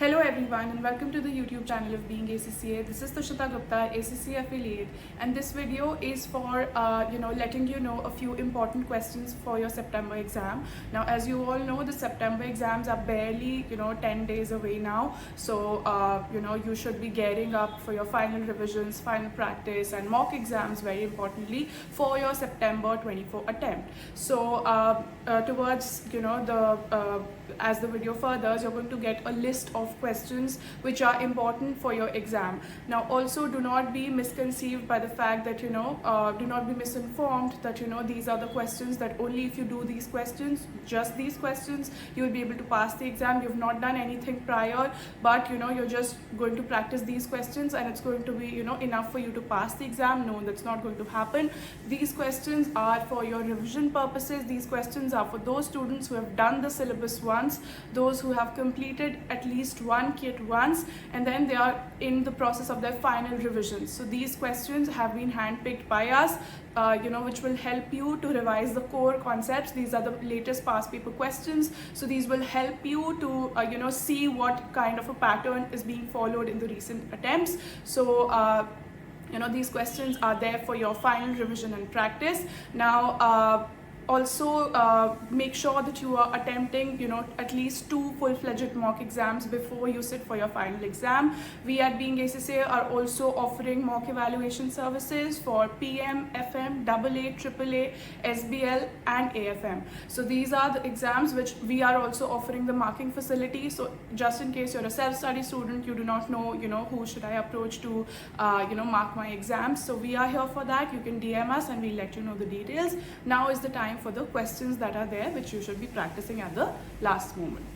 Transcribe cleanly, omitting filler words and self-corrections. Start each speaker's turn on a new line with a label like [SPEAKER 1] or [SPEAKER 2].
[SPEAKER 1] Hello everyone and welcome to the YouTube channel of Being ACCA. This is Tushita Gupta, ACCA affiliate, and this video is for letting you know a few important questions for your September exam. Now, as you all know, the September exams are barely 10 days away now, so you should be gearing up for your final revisions, final practice, and mock exams, very importantly, for your September 24 attempt. So towards as the video furthers, you're going to get a list of questions which are important for your exam. Now, also do not be misconceived by the fact that do not be misinformed that these are the questions that only if you do these questions, just these questions, you will be able to pass the exam. You've not done anything prior, but you're just going to practice these questions and it's going to be enough for you to pass the exam. No, that's not going to happen. These questions are for your revision purposes. These questions are for those students who have done the syllabus once, those who have completed at least one kit once, and then they are in the process of their final revision. So these questions have been handpicked by us, which will help you to revise the core concepts. These are the latest past paper questions, so these will help you to see what kind of a pattern is being followed in the recent attempts. So these questions are there for your final revision and practice. Now also make sure that you are attempting at least 2 full-fledged mock exams before you sit for your final exam. We at Being ACCA are also offering mock evaluation services for PM, FM, AA, AAA, SBL and AFM. So these are the exams which we are also offering the marking facility. So just in case you're a self-study student, you do not know who should I approach to mark my exams, so we are here for that. You can DM us and we'll let you know the details. Now is the time for the questions that are there which you should be practicing at the last moment.